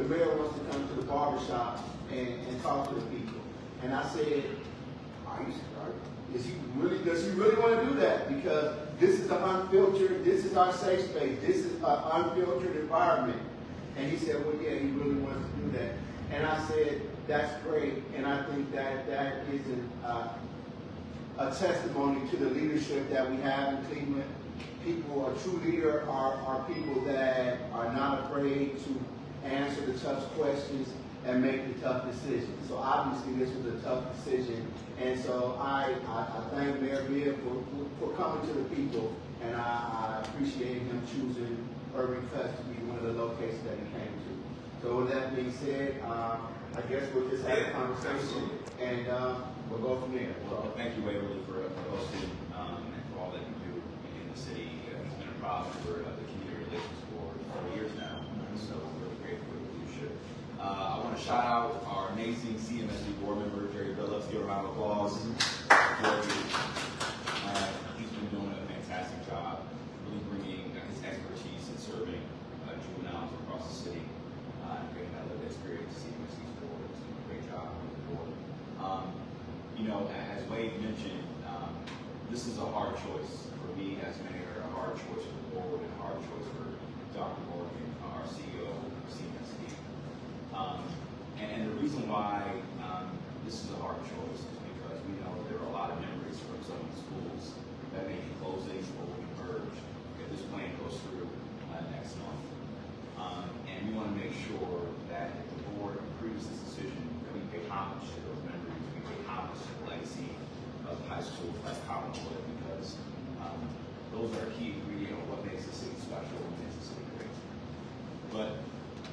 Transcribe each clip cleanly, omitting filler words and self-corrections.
the mayor wants to come to the barbershop and talk to the people. And I said, does he really want to do that? Because this is an unfiltered, this is our safe space, this is an unfiltered environment. And he said, well, yeah, he really wants to do that. And I said, that's great. And I think that is a testimony to the leadership that we have in Cleveland. People, a true leader are people that are not afraid to answer the tough questions and make the tough decisions. So obviously this was a tough decision. And so I thank Mayor Bibb for coming to the people, and I appreciate him choosing Irving Cuts to be one of the locations that he came to. So with that being said, I guess we'll just have a conversation, and we'll go from there. Well, thank you, Waverly, for hosting and for all that you do in the city. It's been a problem for the Community Relations Board for 4 years now, so we're really grateful for your leadership. I want to shout out our amazing CMSD board member, Jerry Bibb. Let's give a round of applause. He's been doing a fantastic job, really bringing his expertise in serving juveniles across the city and bringing that lived experience to CMSD's board. He's doing a great job on the board. You know, as Wade mentioned, this is a hard choice for me as mayor, a hard choice for the board, and a hard choice for Dr. Morgan, our CEO of CMSD. And the reason why this is a hard choice is because we know there are a lot of memories from some of the schools that may be closing or will be merged if this plan goes through next month. And we want to make sure that if the board approves this decision, that we pay homage to those memories, we pay homage to the legacy of high schools like Collinwood, because those are a key ingredient of what makes the city special, what makes the city great. But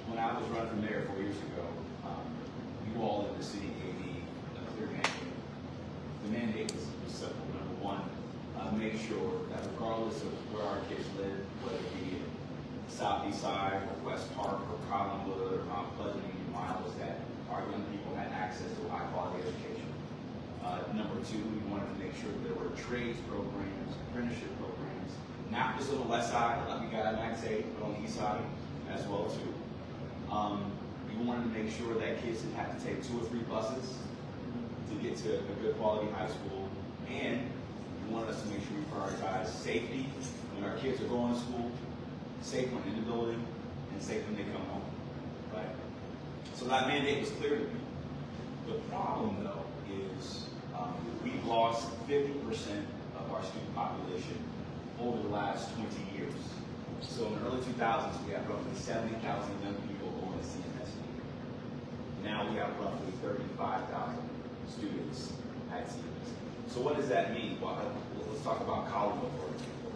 when I was running for mayor 4 years ago, you all in the city gave me a clear mandate. The mandate was simple. Number one, make sure that regardless of where our kids live, whether it be in Southeast Side or West Park or Collinwood or Mount Pleasant or Miles, that our young people had access to a high quality education. Number two, we wanted to make sure that there were trades programs, apprenticeship programs, not just on the west side, like we got at Max 8, but on the east side as well too. We wanted to make sure that kids didn't have to take 2 or 3 buses to get to a good quality high school, and we wanted us to make sure we prioritize safety when our kids are going to school, safe when in the building, and safe when they come home, right? So that mandate was clear to me. The problem, though, is we've lost 50% of our student population over the last 20 years. So in the early 2000s, we had roughly 70,000 young people going to CMSD. Now we have roughly 35,000 students at CMSD. So what does that mean? Well, let's talk about Collinwood, for example.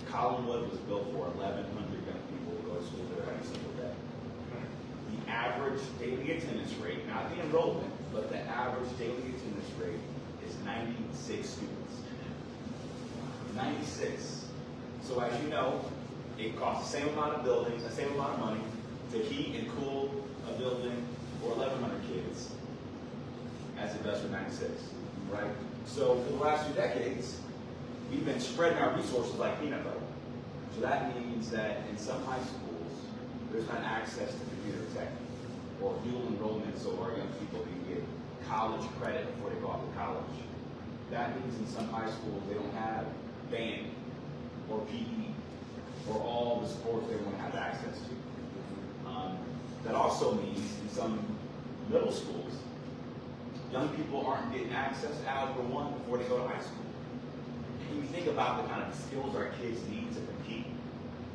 Collinwood was built for 1,100 young people to go to school there every single day. The average daily attendance rate, not the enrollment, but the average daily attendance rate is 96 students. 96. So as you know, it costs the same amount of buildings, the same amount of money to heat and cool a building for 1,100 kids as it does for 96, right? So for the last 2 decades, we've been spreading our resources like peanut butter. So that means that in some high schools, there's not access to computer tech or dual enrollment so our young people can get college credit before they go off to college. That means in some high schools, they don't have band or PE or all the sports they want to have access to. That also means in some middle schools, young people aren't getting access to Algebra 1 before they go to high school. And you think about the kind of skills our kids need to compete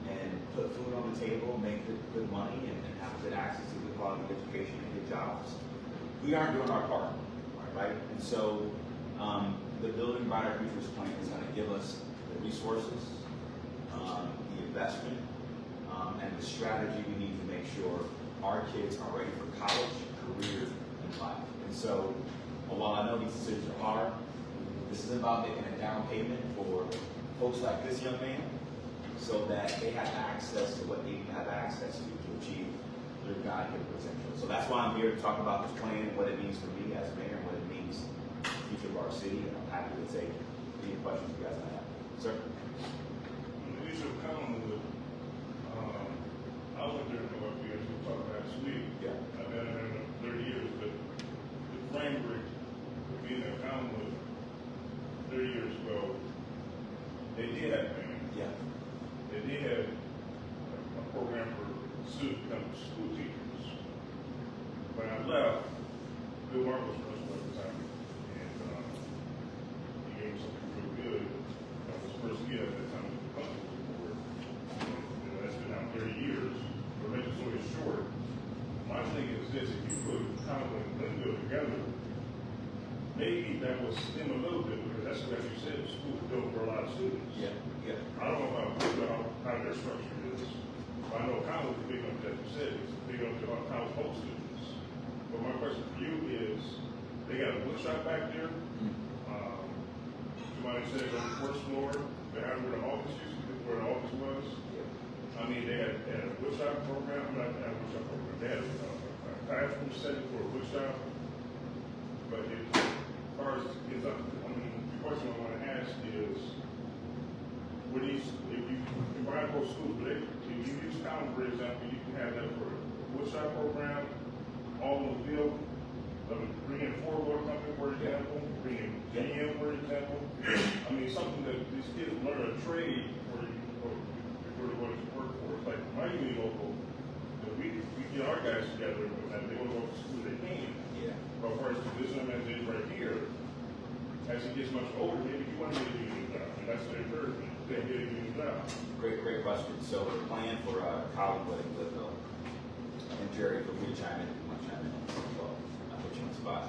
and put food on the table, make good money, and have good access to good quality education and good jobs. We aren't doing our part, right? And so the Building Brighter Futures plan is going to give us the resources, the investment, and the strategy we need to make sure our kids are ready for college, career, and life. And so, while I know these decisions are hard, this is about making a down payment for folks like this young man so that they have access to what they need to have access to achieve their God-given potential. So that's why I'm here to talk about this plan, what it means for me as mayor, and what it means for the future of our city, and I'm happy to take any questions you guys might have. Sir? The issue of Collinwood, I was there in North Beach, we talked last week. did have band. Yeah. They did have a program for students to become school teachers. When I left, Bill Mark was principal at the time, and he gave me something real good. I was first year at that time with the principal board. And that's been now 30 years. But make the story short, my thing is this: if you put Conway and Glenville together, maybe that will stem a little bit, because that's what you said, the school is built for a lot of students. Yeah. Yeah. I don't know how their structure is, but I know college is big on that you said, it's big on college host students. But my question for you is, they got a wood shop back there. Somebody said on the first floor, they had where the office used to be, where the office was. I mean, they had a wood shop program, not a wood shop program, they had a classroom setting for a wood shop. But as far as, I mean, the question I want to ask is, with these, if you combine both schools, but if you use Collins, for example, you can have that for a woodshop program, all in the field, bring in Ford Water Company, for example, bring in GM, for example. I mean, something that these kids learn a trade before they go to work for. It's like my union local, we get our guys together, and they go to school they can. Yeah. But for instance, this young man did right here, as he gets much older, maybe he want to get a union job, and that's the encouragement. They get a union job. Great question. So the plan for Collinwood and Glenville, and Jerry, if we chime in, well, I put you on the spot.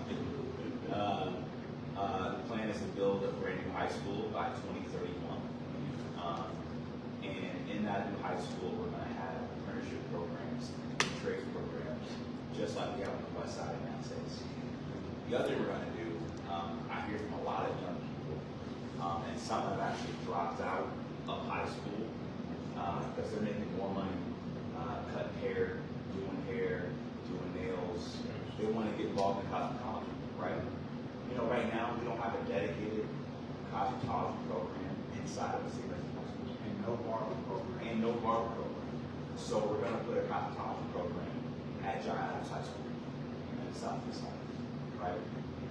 The plan is to build a brand new high school by 2031. And in that new high school, we're going to have apprenticeship programs, trades programs, just like we have on the west side of the United States. The other thing we're going to do, I hear from a lot of young people, and some have actually dropped out of high school because they're making more money cutting hair, doing nails. They want to get involved in cosmetology, right? You know, right now we don't have a dedicated cosmetology program inside of the CMSD high school. And no barber program. So we're going to put a cosmetology program at John Adams High School in the southeast side, right?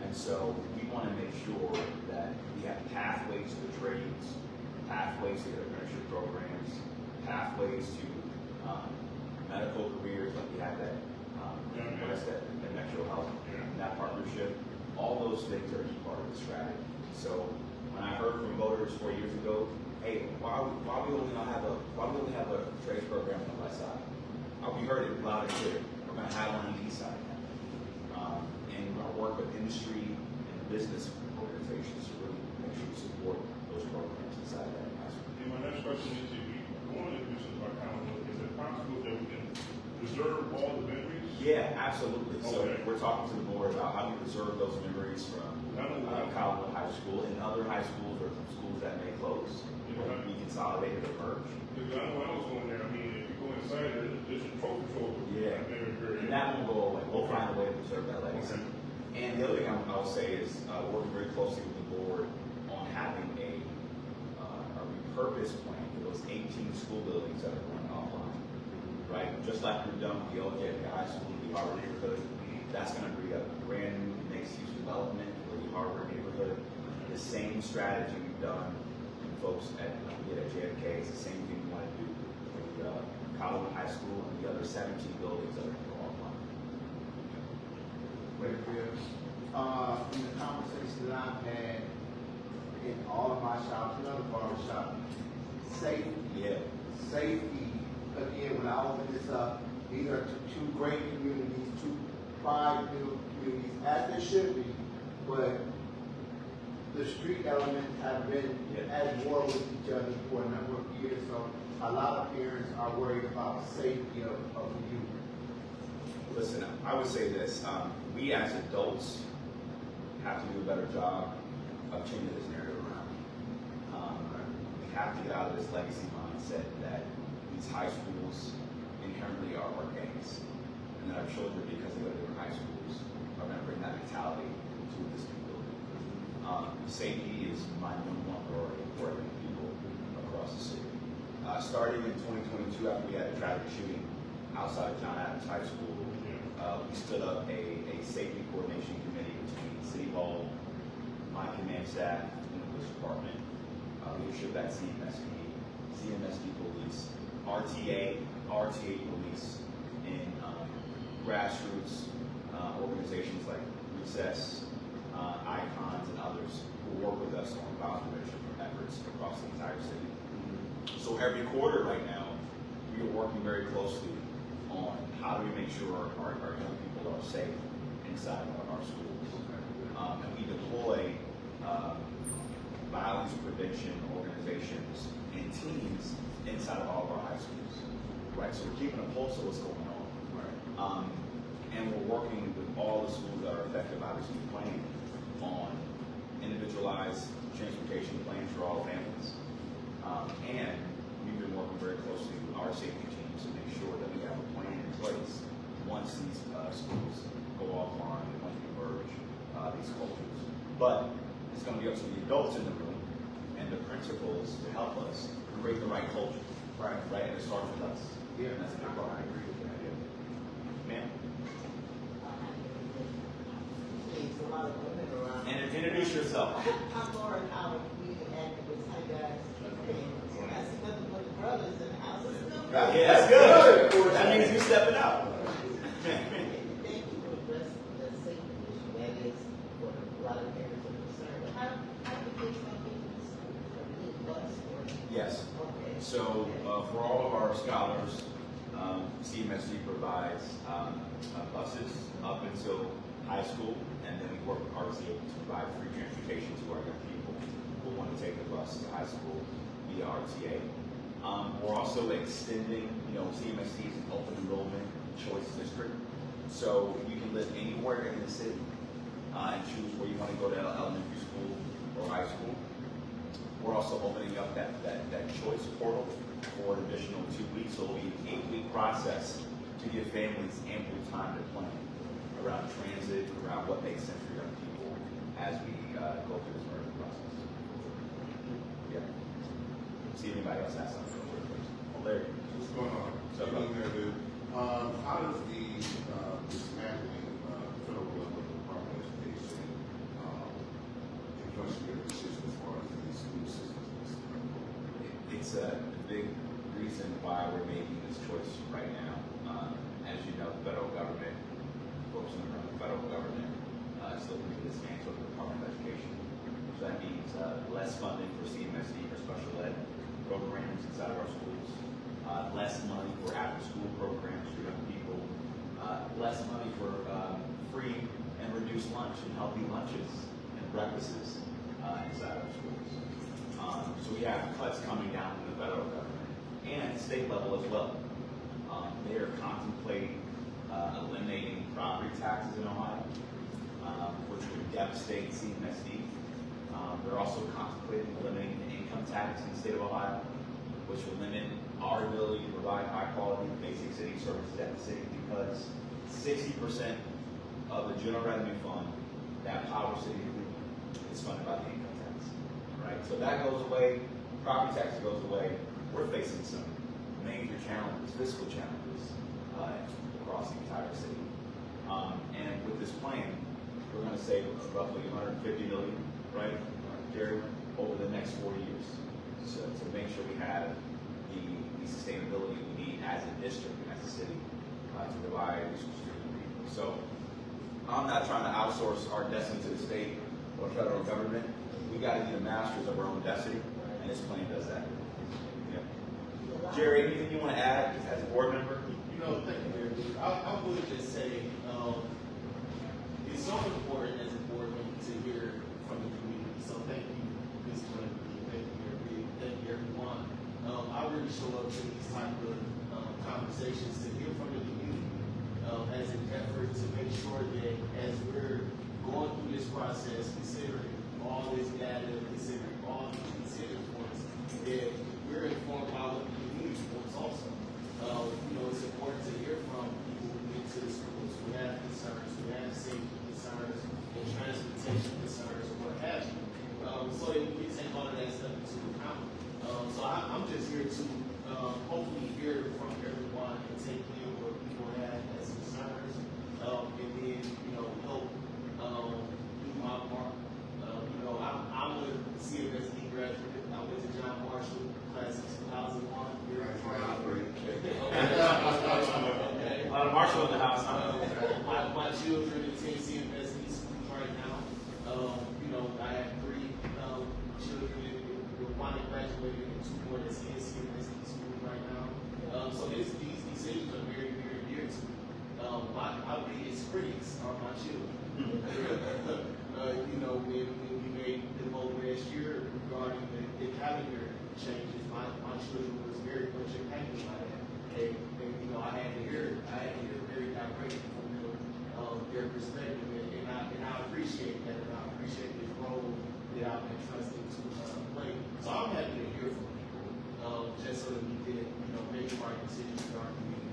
And so we want to make sure that we have pathways to the trades, pathways to the apprenticeship programs, pathways to medical careers, like we have that West at Metro Health, and that partnership. All those things are a key part of the strategy. So when I heard from voters 4 years ago, hey, why we only have a trades program on the west side? We heard it loud and clear. We're going to have one on the east side now. And we're going to work with industry and business organizations to really make sure we support those programs inside of that high school. And my next question is, if you want to do something about Collins, is it possible that we can preserve all the memories? Yeah, absolutely. So Okay. we're talking to the board about how we preserve those memories from Collinwood High School and other high schools or schools that may close, or be consolidated or merged. Because I know when I was going there, I mean, if you go inside there, there's a trophy trophy. Yeah. And that won't go away. We'll find a way to preserve that legacy. Okay. And the other thing I'll say is working very closely with the board on having a repurpose plan for those 18 school buildings that are going offline. Right? Just like we've done with the LJ High School in the Harbor neighborhood, that's going to bring up a brand new mixed-use development for the Harbor neighborhood. The same strategy we've done with folks at JFK is the same thing we want to do for the Collinwood High School and the other 17 buildings that are going to go offline. In the conversations that I've had in all of my shops and other barber shops, safety. Yeah. Safety. Again, when I open this up, these are two great communities, two pride-filled communities, as they should be. But the street elements have been at war with each other for a number of years, so a lot of parents are worried about safety of the youth. Listen, I would say this: we as adults have to do a better job of changing this narrative around. We have to get out of this legacy mindset that these high schools inherently are gangs, and that our children, because they go to different high schools, are going to bring that mentality to this building. Safety is my number one priority for people across the city. Starting in 2022, after we had a tragic shooting outside of John Adams High School, we stood up a safety coordination committee between City Hall, my command staff, and the police department. leadership at CMSD police, RTA police, and grassroots organizations like Recess, Icons, and others who work with us on violence prevention efforts across the entire city. So every quarter right now, we are working very closely on how do we make sure our young people are safe inside of our schools. And we deploy violence prevention organizations and teams inside of all of our high schools. Right, so we're keeping a pulse of what's going on. Right. And we're working with all the schools that are affected by this new plan on individualized transportation plans for all families. And we've been working very closely with our safety teams to make sure that we have a plan in place once these schools go offline and once we merge these cultures. But it's going to be up to the adults in the room and the principals to help us create the right culture. Right. Right, and it starts with us. Yeah, and that's a big part. I agree with that. Ma'am? There's a lot of women around. And introduce yourself. I'm Lauren Howard, community activist. Hi guys. That's nothing but the brothers in the house. It's good. Yeah, that's good. That means you're stepping out. Thank you for addressing the safety issue. That is what a lot of parents are concerned with. How do you think some people are being bused or? Yes. Okay. So for all of our scholars, CMSD provides buses up until high school, and then we work with RTA to provide free transportation to our young people who want to take the bus to high school via RTA. We're also extending, CMSD is an open enrollment choice district, so you can live anywhere in the city and choose where you want to go to elementary school or high school. We're also opening up that choice portal for an additional 2 weeks, so it'll be an 8-week process to give families ample time to plan around transit, around what makes sense for young people as we go through this learning process. Yeah. See if anybody else has something. Oh, Larry. What's going on? What's up, brother? How does the dismantling federal level Department of Education influence your decision as far as the school systems? It's a big reason why we're making this choice right now. As you know, the federal government, folks in the federal government, is looking to dismantle the Department of Education. So that means less funding for CMSD for special ed programs inside of our schools, less money for after-school programs for young people, less money for free and reduced lunch and healthy lunches and breakfasts inside our schools. So we have cuts coming down from the federal government and at the state level as well. They are contemplating eliminating property taxes in Ohio, which would devastate CMSD. They're also contemplating eliminating the income tax in the state of Ohio, which will limit our ability to provide high-quality basic city services at the city because 60% of the general revenue fund that powers city is funded by the income tax. Right? So that goes away, property tax goes away. We're facing some major challenges, fiscal challenges, across the entire city. And with this plan, we're going to save roughly $150 million, right, Jerry, over the next 4 years. So to make sure we have the sustainability we need as a district and as a city to provide resources to the people. So I'm not trying to outsource our destiny to the state or federal government. We got to be the masters of our own destiny, and this plan does that. Yeah. Jerry, anything you want to add as a board member? Thank you, Mayor. I would just say it's so important as a board member to hear from the community. So thank you, Ms. Quinn. Thank you, Mayor Bibb. Thank you, everyone. I really show up to these type of conversations to hear from the community as an effort to make sure that as we're going through this process, considering all this data, considering all these considered points, that we're informed by what the community wants also. It's important to hear from people who get to the schools who have concerns, who have safety concerns, and transportation concerns, or what have you. So that we can take all of that stuff into account. So I'm just here to hopefully hear from everyone and take in what people have as concerns, and then help do my part. I'm a CMSD graduate. I went on the house. My children attend CMSD schools right now. You know, I have 3 children, one that graduated and 2 more that's in CMSD schools right now. So these decisions are very, very dear to me. My biggest critics are my children. You know, when we made the vote last year regarding the calendar changes, my children was very much impacted by that. And you know, I had to hear very directly from them their perspective, and I appreciate that, and I appreciate this role that I've been trusted to play. So I'm happy to hear from people, just so that we can, you know, make the right decisions for our community.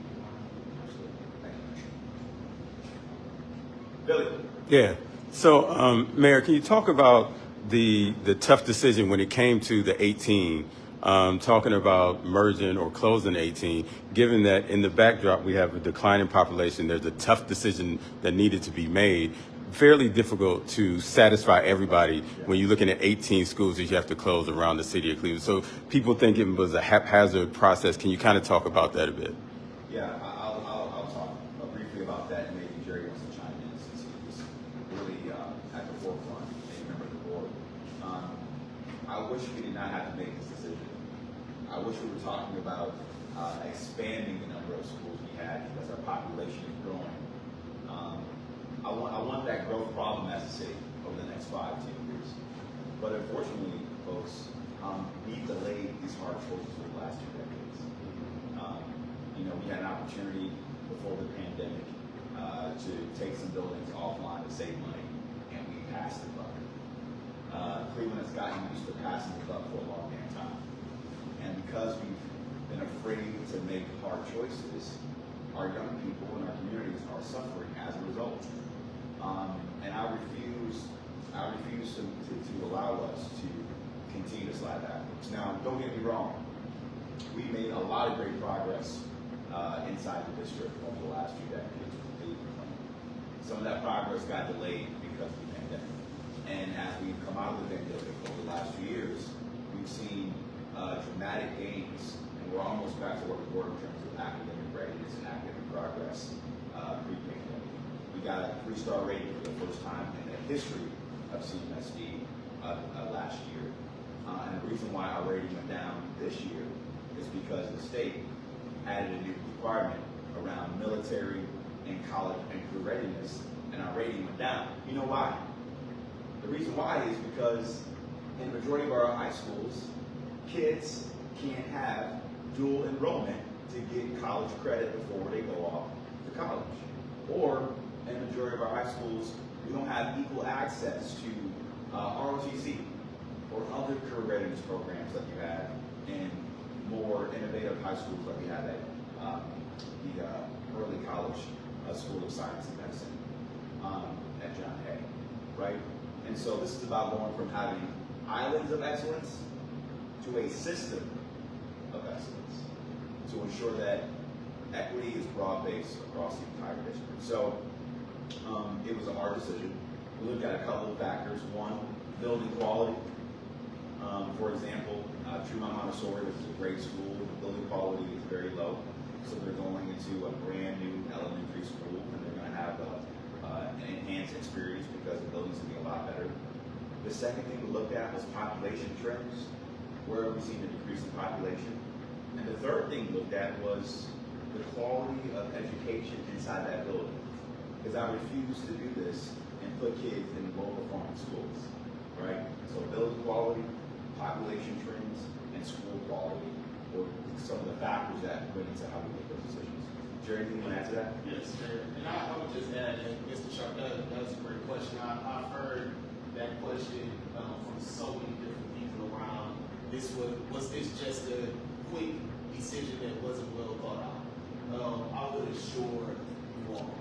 Billy. Yeah. So, Mayor, can you talk about the tough decision when it came to the 18, talking about merging or closing 18, given that in the backdrop we have a declining population, there's a tough decision that needed to be made. Fairly difficult to satisfy everybody when you're looking at 18 schools that you have to close around the city of Cleveland. So people think it was a haphazard process. Can you kind of talk about that a bit? Yeah, I'll talk briefly about that, and maybe Jerry wants to chime in since he was really at the forefront and a member of the board. I wish we did not have to make this decision. I wish we were talking about expanding the number of schools we had because our population is growing. I want that growth problem as a city over the next 5-10 years. But unfortunately, folks, we've delayed these hard choices for the last 2 decades. You know, we had an opportunity before the pandemic to take some buildings offline to save money, and we passed the buck. Cleveland has gotten used to passing the buck for a long damn time. And because we've been afraid to make hard choices, our young people in our communities are suffering as a result. And I refuse to allow us to continue to slide backwards. Now, don't get me wrong. We made a lot of great progress inside the district over the last 2 decades with the Cleveland plan. Some of that progress got delayed because of the pandemic. And as we've come out of the pandemic over the last few years, we've seen dramatic gains, and we're almost back to where we were in terms of academic readiness and academic progress pre-pandemic. We got a 3-star rating for the first time in the history of CMSD last year. And the reason why our rating went down this year is because the state added a new requirement around military and college and career readiness, and our rating went down. You know why? The reason why is because in the majority of our high schools, kids can't have dual enrollment to get college credit before they go off to college. Or in the majority of our high schools, we don't have equal access to ROTC or other career readiness programs that you have in more innovative high schools like we have at the early college School of Science and Medicine at John Hay, right? And so this is about going from having islands of excellence to a system of excellence to ensure that equity is broad-based across the entire district. So it was a hard decision. We looked at a couple of factors. One, building quality. For example, Tremont Montessori, which is a great school, the building quality is very low. So they're going into a brand new elementary school, and they're going to have an enhanced experience because the building's going to be a lot better. The second thing we looked at was population trends. Where have we seen a decrease in population? And the third thing we looked at was the quality of education inside that building. Because I refuse to do this and put kids in low-performing schools, right? So building quality, population trends, and school quality were some of the factors that went into how we make those decisions. Jerry, anything you want to add to that? Yes, sir. And I would just add that, Mr. Sharp, that was a great question. I've heard that question from so many different people around. Was this just a quick decision that wasn't well thought out? I would assure you all,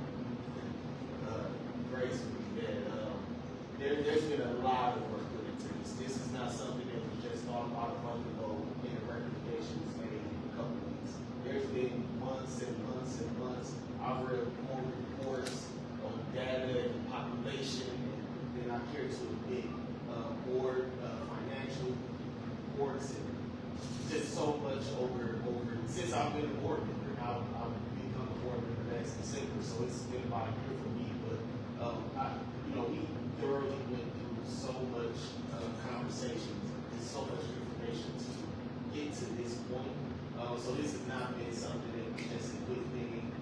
gracefully, that there's been a lot of work put into this. This is not something that was just thought about a month ago and the recommendations made in a couple of weeks. There's been months and months and months. I've read more reports on data and population than I care to admit. Board financial reports and just so much over since I've been a board member. I've become a board member that's the same year, so it's been about a year for me. But we thoroughly went through so much conversations and so much information to get to this point. So this has not been something that was just a good thing.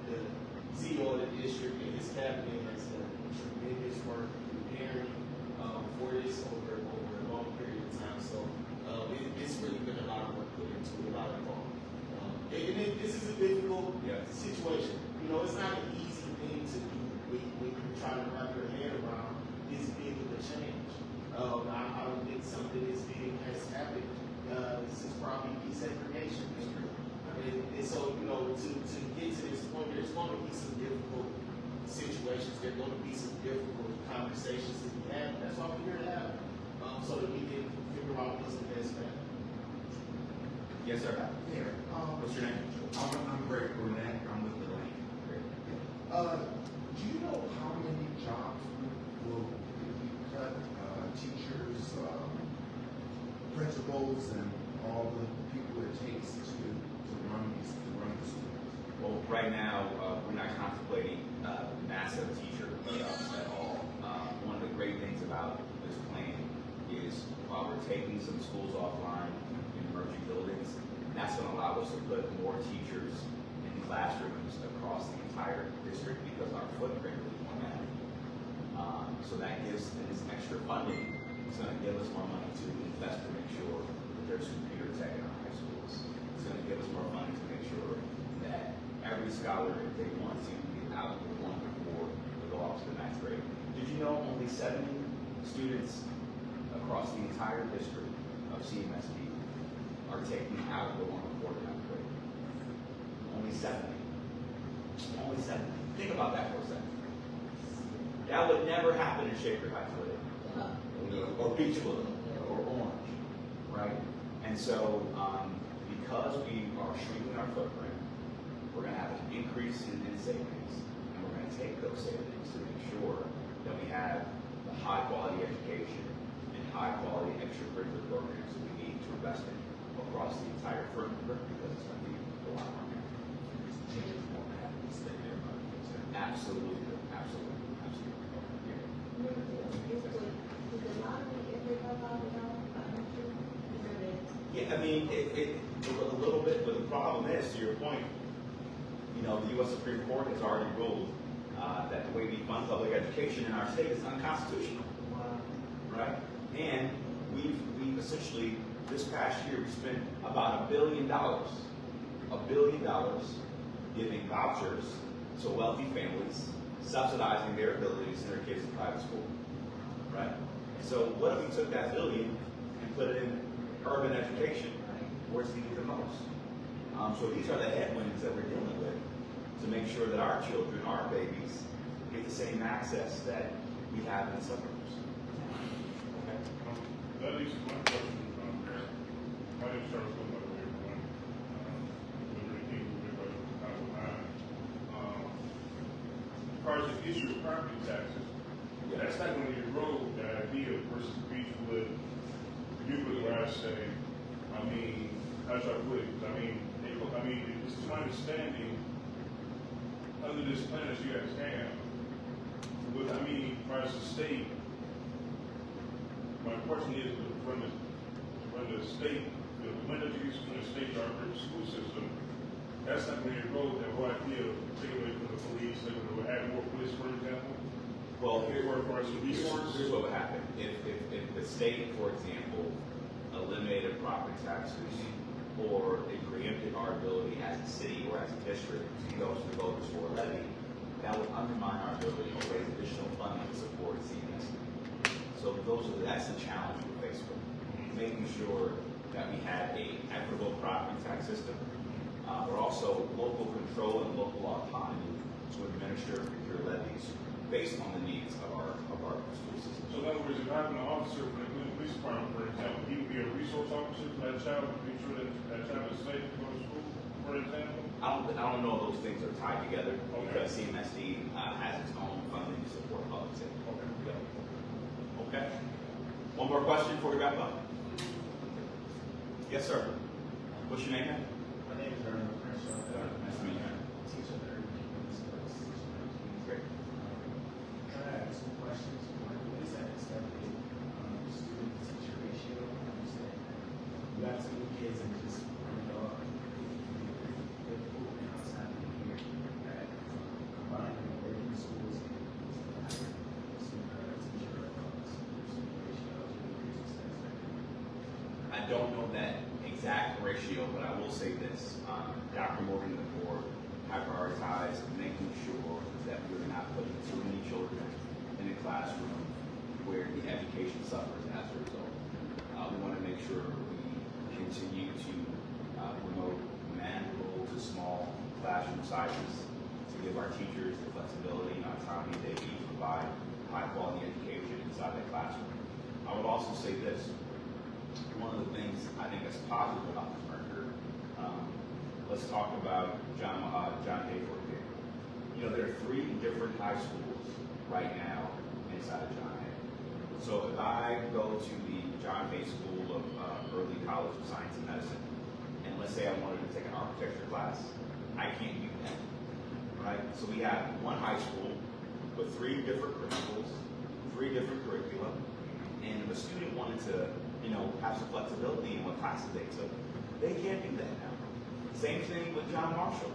The CEO of the district and his cabinet has done tremendous work preparing for this over a long period of time. So it's really been a lot of work put into it, a lot of thought. This is a difficult situation. It's not an easy thing to do when you're trying to wrap your head around this big of a change. I don't think something this big has happened since probably desegregation. And so, to get to this point, there's going to be some difficult situations. There's going to be some difficult conversations to be had. That's why we're here to have, so that we can figure out what's the best path. Yes, sir. Mayor, What's your name? I'm Greg Burnett. I'm with the lane. Do you know how many jobs will be cut? Teachers, principals, and all the people it takes to run the schools? Well, right now, we're not contemplating massive teacher layoffs at all. One of the great things about this plan is while we're taking some schools offline in emerging buildings, that's going to allow us to put more teachers in classrooms across the entire district because our footprint is more now. So that gives this extra funding. It's going to give us more money to invest to make sure that there's computer tech in our high schools. It's going to give us more money to make sure that every scholar, if they want to, get out of the 1 to 4 to go off to the next grade. Did you know only 70 students across the entire district of CMSD are taking out of the 1 to 4 to 9th grade? Only 70. Only 70. Think about that for a second. That would never happen in Shaker Heights, would it? Or Beechwood, or Orange, right? And so, because we are shrinking our footprint, we're going to have an increase in savings, and we're going to take those savings to make sure that we have the high-quality education and high-quality extracurricular programs that we need to invest in across the entire footprint because it's going to be a lot more. Absolutely, absolutely, absolutely. Yeah, I mean, a little bit, but the problem is, to your point, the U.S. Supreme Court has already ruled that the way we fund public education in our state is unconstitutional, right? And we've essentially, this past year, we spent about $1 billion giving vouchers to wealthy families, subsidizing their ability to send their kids to private school, right? So what if we took that billion and put it in urban education, where it's needed the most? So these are the headwinds that we're dealing with to make sure that our children, our babies, get the same access that we have in the suburbs. Okay. That leads to my question, Mayor. My name is Charles Goodman, by the way, everyone. Liberty King, everybody from Title IX. As far as the issue of property taxes, that's not going to erode the idea versus Beechwood, where I say, how should I put it? It's my understanding, under this plan that you guys have, as far as the state, my question is, from the state, the window to use from the state to our school system, that's not going to erode that whole idea of taking away from the police, they're going to add more police, for example. Well, here's what would happen. If the state, for example, eliminated property taxes or it preempted our ability as a city or as a district to go to the voters for a levy, that would undermine our ability to raise additional funding to support CMSD. So that's the challenge we're faced with, making sure that we have an equitable property tax system. We're also local control and local autonomy to administer and procure levies based on the needs of our school system. So in other words, if I have an officer for the Cleveland Police Department, for example, he would be a resource officer for that child to make sure that that child is safe to go to school, for example? I don't know if those things are tied together because CMSD has its own funding to support public safety. Okay. One more question before we wrap up. Yes, sir. What's your name, man? My name is Ernie Crenshaw. Nice to meet you. Teacher at I don't know that exact ratio, but I will say this. Dr. Morgan and the board have prioritized making sure that we're not putting too many children in the classroom where the education suffers as a result. We want to make sure we continue to promote manageable to small classroom sizes to give our teachers the flexibility and autonomy they need to provide high quality education inside the classroom. I would also say this. One of the things I think that's positive about this merger, let's talk about John Hayford here. You know, there are 3 different high schools right now inside of John Hay. So if I go to the John Hay School of Early College of Science and Medicine, and let's say I wanted to take an architecture class, I can't do that, right? So we have one high school with 3 different principals, 3 different curricula, and if a student wanted to, you know, have some flexibility in what classes they took, they can't do that now. Same thing with John Marshall.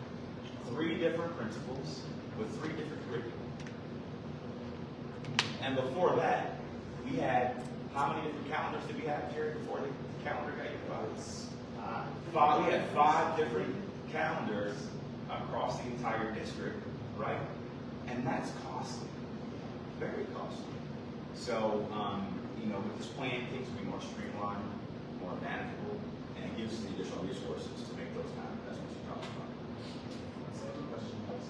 3 different principals with 3 different curricula. And before that, we had, how many different calendars did we have, Jerry, before the calendar got unified? 5. We had 5 different calendars across the entire district, right? And that's costly, very costly. So, you know, with this plan, things will be more streamlined, more manageable, and it gives us the additional resources to make those kind of investments you talked about. My second question was,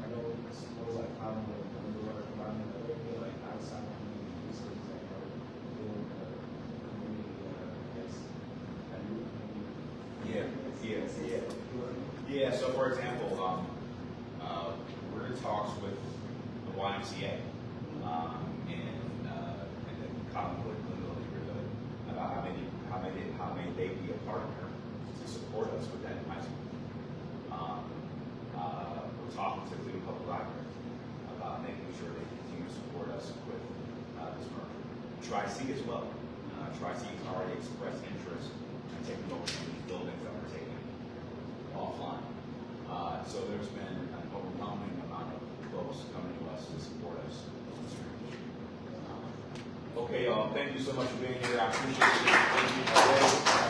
I know schools like Hollywood and Underwood are providing a little bit like outside community resources that are doing community, Yeah, so for example, we're in talks with the YMCA and the Collinwood Middle neighborhood about how may they be a partner to support us with that in high school. We're talking to the Cleveland Public Library about making sure they continue to support us with this merger. Tri-C as well. Tri-C has already expressed interest in taking over these buildings that we're taking offline. So there's been an overwhelming amount of folks coming to us to support us. Okay, y'all. Thank you so much for being here. I appreciate it. Thank you.